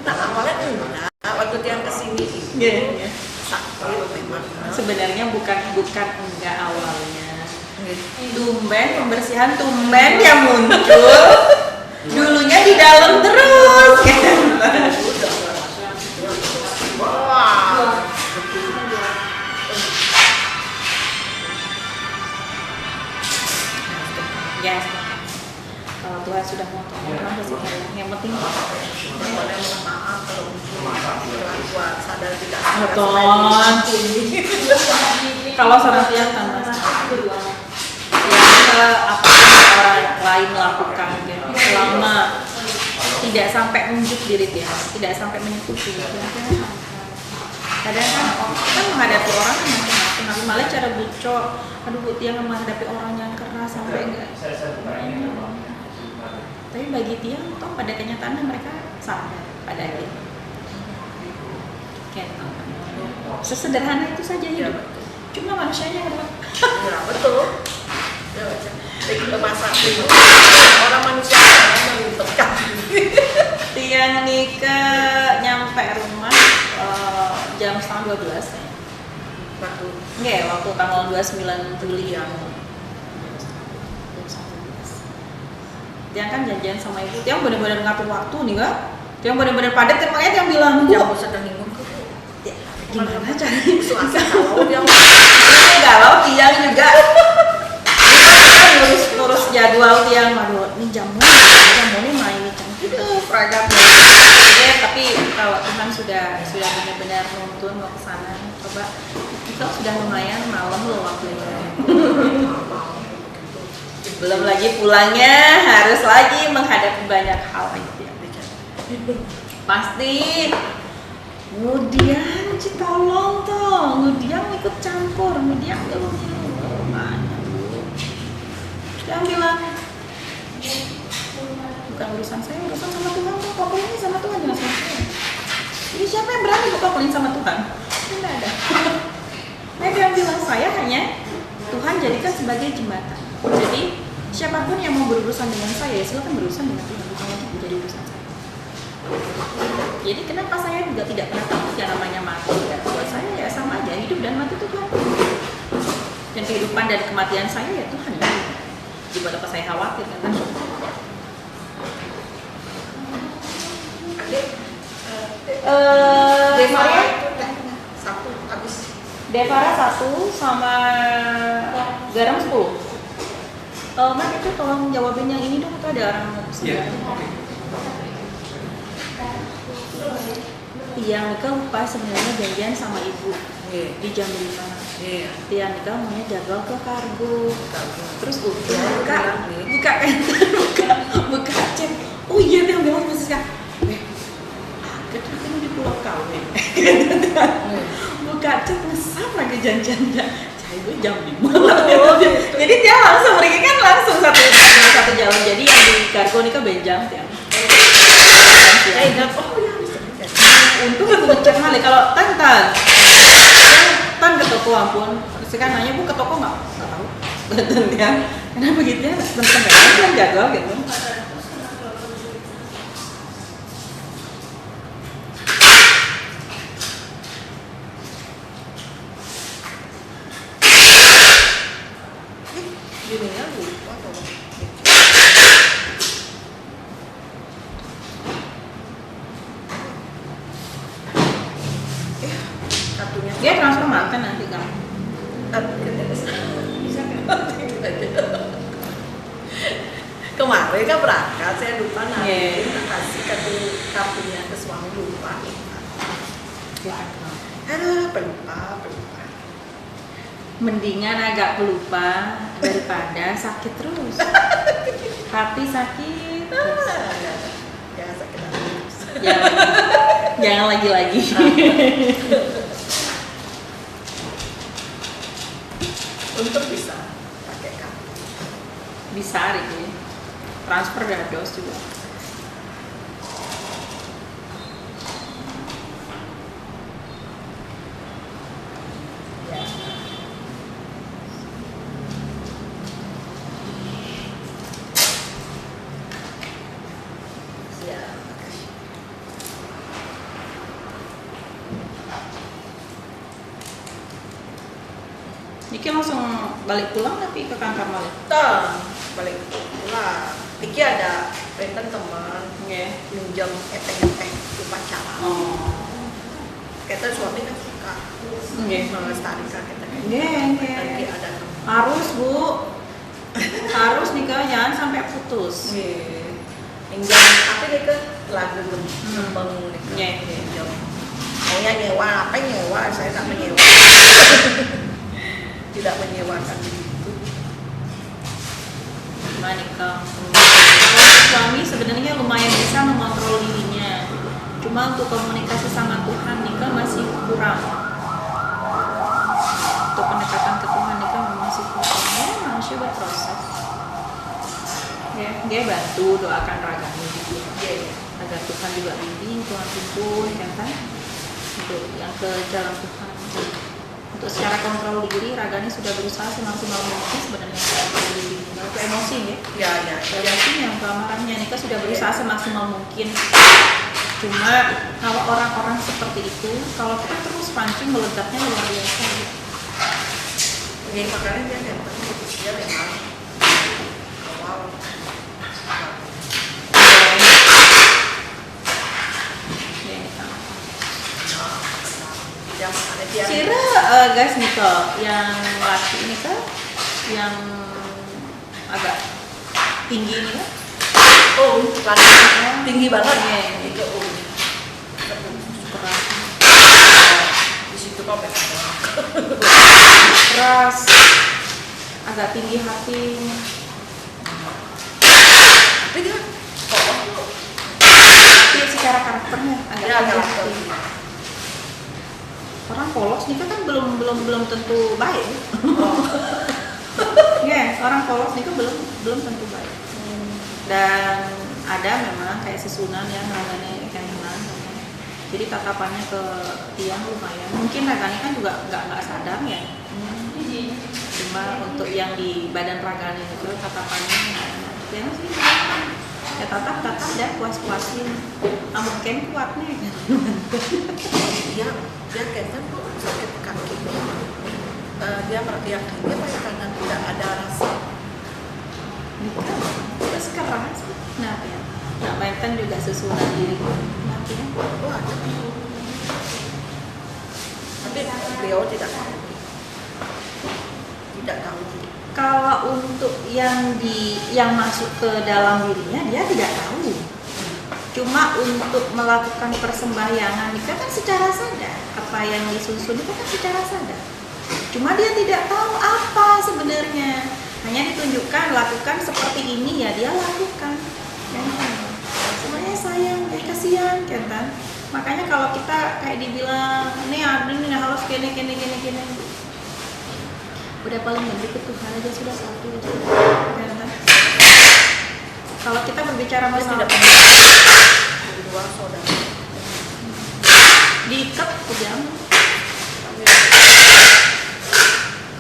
Nah awalnya enggak, waktu dia kesini Iya. sakit memang. Sebenarnya bukan enggak awalnya. Tumben pembersihan, tumben dia muncul. Dulunya di dalam terus. Wah. Yes. Kalau Tuhan sudah mau tolong pasti tolong. Yang penting Boleh mohon maaf kalau gua sadar tidak Beton. Kalau seorang tiang tanpa apa yang orang lain lakukan gitu, selama tidak sampai menunjuk diri dia, tidak sampai menyentuh diri dia. Kadang kan menghadapi orang kan macam-macam, tapi malah cara bucok, aduh bu tiang menghadapi orang yang keras sampai enggak. Tapi bagi tiang toh pada kenyataannya mereka sadar pada akhirnya. Sesederhana itu saja hidup. Cuma manusianya adalah Ya betul. Masa itu orang manusia yang tekan. Tiang nikah nyampe rumah jam 11:30 ya. waktu Nggak, waktu tanggal 29 Juli yang Tiang kan janjian sama ibu, Tiang benar-benar ngatur waktu nih Kak. Tiang benar-benar padat, kan makanya Tiang bilang, Bu, jam sedang minggu ya, gimana caranya? suasa kalau dia Ini galau Tiang juga. Ngurus jadwal Tiang, aduh ini jamu nih main nih cantik peragam. Oke, tapi kalau Tuhan sudah benar-benar nuntun mau ke sana, coba itu sudah lumayan malam loh waktunya. Belum lagi pulangnya harus lagi menghadapi banyak hal gitu ya. Pasti kemudian tolong tuh, kemudian ikut campur, kemudian mana bu? Dia bilang bukan urusan saya, urusan sama Tuhan tuh, kokolinnya sama Tuhan jangan sama saya. Jadi siapa yang berani kokolin sama Tuhan? Tidak ada. Nah dia bilang saya hanya Tuhan jadikan sebagai jembatan. Jadi siapapun yang mau berurusan dengan saya, silakan berurusan dengan Tuhan, bukan lagi menjadi urusan saya. Jadi kenapa saya juga tidak pernah takut yang namanya mati? Ya, buat saya ya sama aja, hidup dan mati itu Tuhan. Dan kehidupan dan kematian saya ya Tuhan. Jadi buat apa saya khawatir kan? Devara Saya satu habis Devara 1 sama garam 10. Mak itu tolong jawabin yang ini dong, atau ada orang mau pesen? Iya, Nika lupa sebenarnya janjian sama ibu di jam 5. iya Iya, Nika maunya jadwal ke kargo. Terus buka chat. Oh iya, dia bilang masih kan. Kita ini di Pulau Kawe. Buka chat ngesap lagi janjiannya. Cai gue jam 5. Jadi dia langsung pergi kan langsung satu jalan. Jadi yang di kargo Nika benjam tiang. oh ya bisa Untung aku ngecek malih kalau tan ke toko ampun. Terus kan nanya, Bu ke toko nggak tahu. Betul ya. Kenapa gitu ya? Tentang kan jadwal gitu. gini ya lupa atau kartunya Dia transfer mantan nanti kan. bisa kan kemarin kan berangkat saya lupa nanti Iya. kasih kartunya ke suami lupa Ya. aduh pelupa Mendingan agak pelupa daripada sakit terus. Hati sakit. Terus. ya sakit hati Jangan lagi-lagi. untuk bisa pakai kartu Bisa hari ini. Transfer dados juga. ya siap makasih Niki langsung balik pulang tapi ke kantor malah. Tang, balik pulang. Iki ada renten teman Nggih. minjam epeng-epeng upacara. Oh. Kita suami kan suka Nggih. melestarikan kita. Nggih. Lagi ada teman. Harus, Bu. Harus nikah jangan sampai putus. Minjam apa nih ke lagu gembeng Iya. minjam. Saya nyewa apa nyewa, saya tak menyewa. Tidak menyewakan itu. Gimana nikah? Suami sebenarnya lumayan bisa mengontrol dirinya. Cuma untuk komunikasi sama Tuhan nikah masih kurang. Untuk pendekatan ke Tuhan nikah masih kurang. Ya, manusia berproses. Ya, dia bantu doakan raganya gitu. Iya. Agar Tuhan juga bimbing, Tuhan tuntun, ya kan? Untuk yang ke jalan Tuhan. Untuk secara kontrol diri, raganya sudah berusaha semaksimal mungkin sebenarnya kontrol diri. Kalau ke emosi ya, Ya. emosi yang kemarahnya nikah sudah berusaha semaksimal mungkin. Cuma kalau orang-orang seperti itu, kalau kita terus pancing meledaknya luar biasa. makanya dia ganteng, dia memang awal dia makanya dia Cira guys nih kok, yang laki ini kan, yang agak tinggi ini kan, lagi tinggi banget Iya. itu keras, di situ kok memang keras, agak tinggi hati. tapi dia polos tuh Tapi secara karakternya agak dia tinggi karakter hati. Orang polos nikah kan belum tentu baik. Ya, orang polos nikah belum tentu baik. Dan ada memang kayak sesunan yang Ragani kayak Hilang. Jadi tatapannya ke tiang lumayan. Mungkin Ragani kan juga nggak sadar ya. Cuma untuk yang di badan Ragani itu tatapannya yang sih ya tatap dan puas-puasin. Mungkin kuat nih. dia Kevin tuh sakit kaki dia yakin dia pakai kanan tidak ada rasa Nikah terus keras. Nah ya. Nah, mainkan juga susunan diri. Nah ya. oh ada tapi beliau tidak tahu Kalau untuk yang masuk ke dalam dirinya dia tidak tahu. Cuma untuk melakukan persembahyangan nikah kan secara sadar. Apa yang disusun itu kan secara sadar. Cuma dia tidak tahu apa sebenarnya. Hanya ditunjukkan lakukan seperti ini ya dia lakukan. Sebenarnya sayang, kasihan kan. Makanya kalau kita kayak dibilang ini harus gini. Udah paling lebih ke Tuhan aja sudah satu aja. Kan? Kalau kita berbicara masalah dua saudara diikat kejam.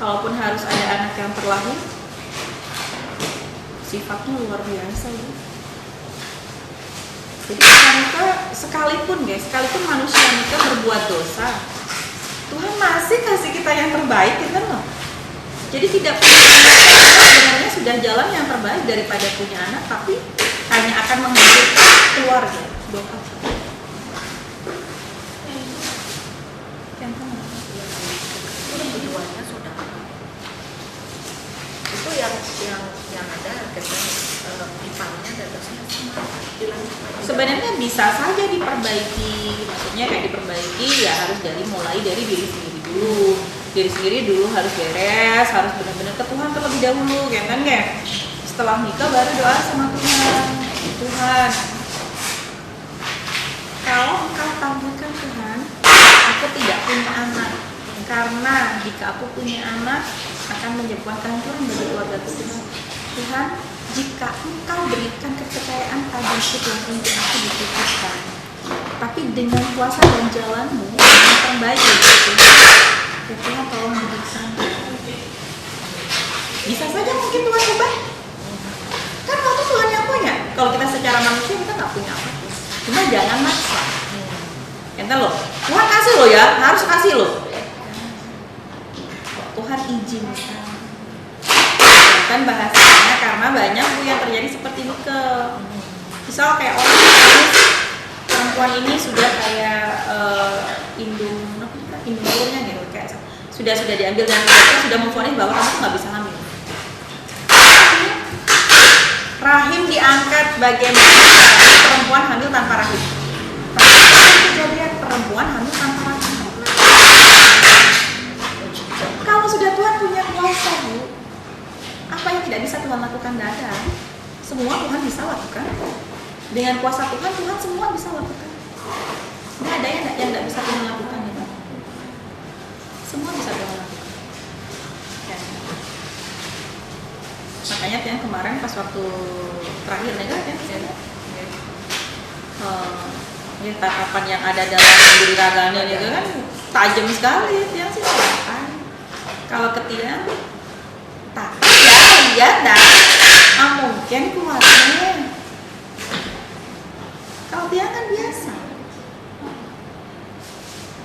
Kalaupun harus ada anak yang terlahir, sifatnya luar biasa ya. Jadi kita sekalipun manusia kita berbuat dosa, Tuhan masih kasih kita yang terbaik, gitu loh. Jadi tidak punya anak sebenarnya sudah jalan yang terbaik daripada punya anak, tapi hanya akan menghancurkan keluarga. Doa. keduanya saudara itu yang ada akhirnya iparnya dadasnya sama bilang Sebenarnya bisa saja diperbaiki, maksudnya kayak diperbaiki ya harus mulai dari diri sendiri dulu. Diri sendiri dulu harus beres, harus benar-benar ke Tuhan terlebih dahulu, kan ya. Setelah nikah baru doa sama Tuhan. Tuhan, kalau Engkau takdirkan Tuhan, aku tidak punya anak, karena jika aku punya anak akan menyebabkan kehancuran bagi keluarga Tuhan. Tuhan, jika Engkau berikan kepercayaan pada Tuhan untuk aku dititipkan, tapi dengan kuasa dan jalanmu yang terbaik itu, ya Tuhan tolong berikan. Bisa saja mungkin Tuhan ubah. Kan waktu Tuhan yang punya. Kalau kita secara manusia kita nggak punya apa-apa. Cuma jangan maksa. Ente loh, Tuhan kasih lo ya, harus kasih lo. Tuhan izinkan. Kan bahasanya karena banyak bu yang terjadi seperti ini ke misal kayak orang perempuan ini sudah kayak indungnya gitu kayak sudah diambil dan mereka sudah memvonis bahwa kamu nggak bisa hamil. Rahim diangkat bagaimana perempuan hamil tanpa rahim. Kejadian perempuan hamil tanpa rahim. Kalau sudah Tuhan punya kuasa bu, apa yang tidak bisa Tuhan lakukan? Tidak ada. Semua Tuhan bisa lakukan. Dengan kuasa Tuhan semua bisa lakukan. Tidak ada yang tidak bisa Tuhan lakukan ya. Semua bisa Tuhan lakukan. Ya. Makanya yang kemarin pas waktu terakhir nikah kan, ya tatapan yang ada dalam diri Ragani itu kan tajam sekali. Yang sih silakan. Kalau ketian takut ya lihat dah. Mungkin kuatnya. Kalau dia kan biasa.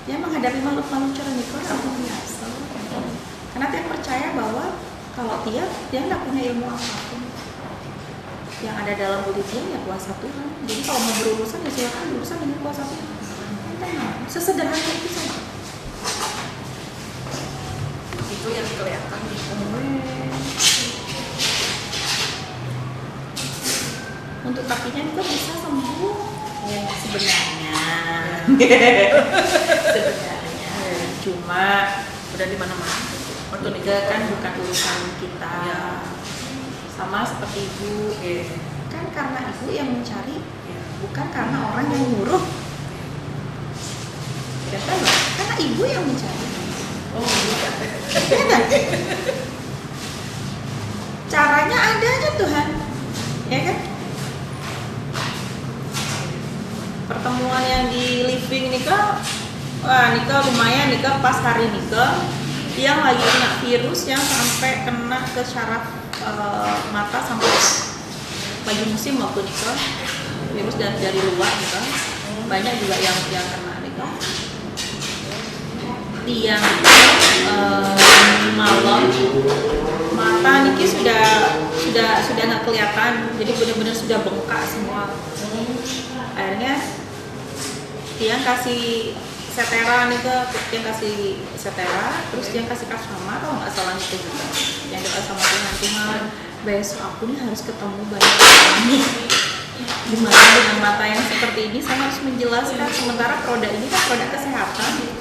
Dia menghadapi makhluk-makhluk cernik orang biasa. Karena dia percaya bahwa kalau dia nggak punya ilmu apapun, yang ada dalam diri dia ya kuasa Tuhan. Jadi kalau mau berurusan ya silakan berurusan dengan kuasa Tuhan. Tenang, sesederhana itu saja. Itu yang kelihatan di Untuk kakinya itu bisa sembuh ya, sebenarnya. Sebenarnya. Cuma udah di mana-mana. itu kan bukan urusan kita. Ya. Sama seperti ibu. Kan karena ibu yang mencari, bukan karena orang yang nyuruh. Ya kan? Karena ibu yang mencari. Oh iya. Caranya ada aja Tuhan, ya kan? Pertemuan yang di living nikah, wah nikah lumayan, nikah pas hari nikah, yang lagi kena virus yang sampai kena ke syaraf mata sampai lagi musim waktu nikah, virus dari luar nikah, banyak juga yang kena nikah. Tiang malam mata Niki sudah nggak kelihatan, jadi benar-benar sudah bengkak semua. Akhirnya Tiang kasih setera nih Tiang kasih setera, terus Tiang kasih kacamata kalau nggak salah itu juga. Yang doa sama Tuhan, besok aku nih harus ketemu banyak orang. Gimana dengan mata yang seperti ini, saya harus menjelaskan. Sementara produk ini kan produk kesehatan.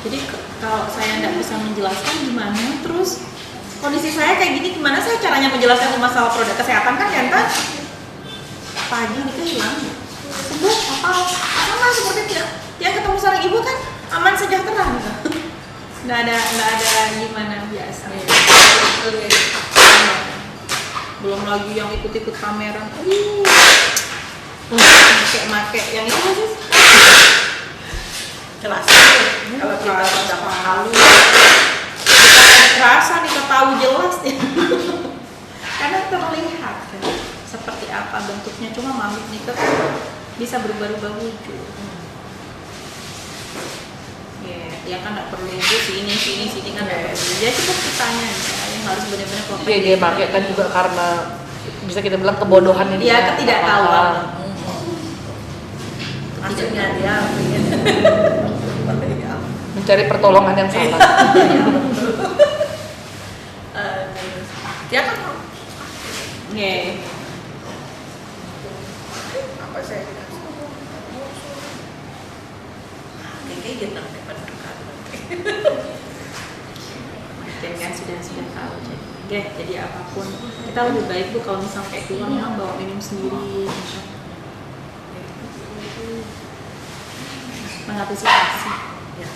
Jadi kalau saya nggak bisa menjelaskan gimana, terus kondisi saya kayak gini, gimana saya caranya menjelaskan masalah produk kesehatan kan kan pagi itu hilang, sembuh apa sama seperti dia ketemu seorang ibu kan aman sejahtera gitu. nggak ada gimana biasa. Belum lagi yang ikut pameran, make yang itu sih. Jelas kalau kita sudah malu rasa nih tahu jelas ya. Karena terlihat kan seperti apa bentuknya, cuma mamit nih kan bisa berubah-ubah wujud. Ya kan nggak perlu sini kan nggak perlu. Ya cukup kitanya yang harus benar-benar kompeten. Dia pakai kan juga karena bisa kita bilang kebodohan ini. Dia ketidaktahuan. maksudnya dia mencari pertolongan yang salah. Dia kan apa saya kayak gitu Dan kan sudah tahu jadi apapun kita lebih baik Bu kalau misalnya kayak keluar memang bawa minum sendiri, mengantisipasi ya.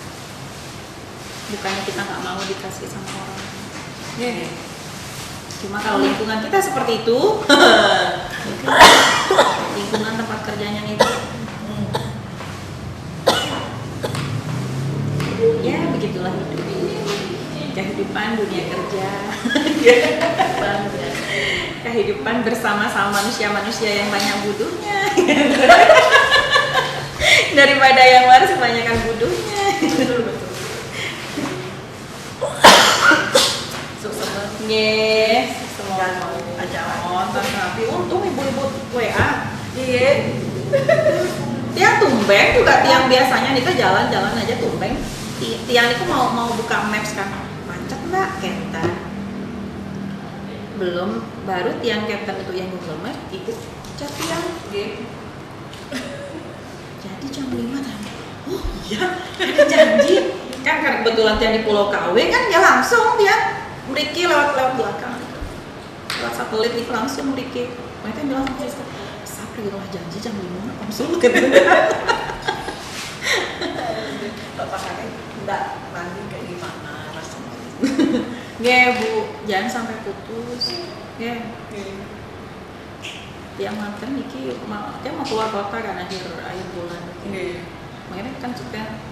Bukannya kita nggak mau dikasih sama orang. Cuma kalau lingkungan kita seperti itu, lingkungan tempat kerjanya itu, ya begitulah hidup. Kehidupan dunia kerja, kehidupan bersama-sama manusia-manusia yang banyak buduhnya, daripada yang waras kebanyakan buduhnya. Betul. Semua aja nonton tapi untung ibu-ibu WA. Iya. Tiang tumbeng juga, tiang biasanya nih jalan-jalan aja tumbeng. Tiang itu mau buka maps kan, macet nggak Kenten? Belum, baru tiang Kenten itu yang Google Maps, ibu chat tiang. Jadi jam 5 tadi. Oh iya, ada janji. Kan kebetulan tiang di Pulau KW kan ya langsung dia meriki lewat belakang. Lewat satelit itu langsung meriki. Mereka bilang sama sister, Sapri rumah janji jam 5 langsung gitu. Bapak kakek enggak mandi kayak gimana rasanya? Bu, jangan sampai putus. Yang mantan Niki dia mau keluar kota kan akhir bulan. Makanya kan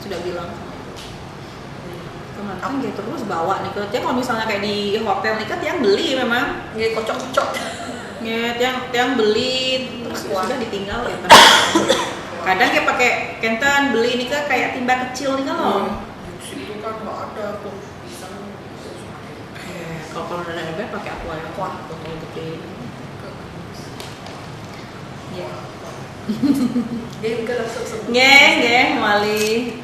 sudah bilang sama ibu. Kemarin dia terus bawa nih dia kalau misalnya kayak di hotel nih kan tiang beli memang. Kocok-kocok. Tiang beli terus sudah ditinggal ya kan. Kadang kayak pakai Kenten beli nih kan kayak timba kecil nih kan loh. Itu kan Kalau nenek nenek pakai aqua botol gede. Iya. Dia juga langsung sembuh. Nggih, nggih, Wali.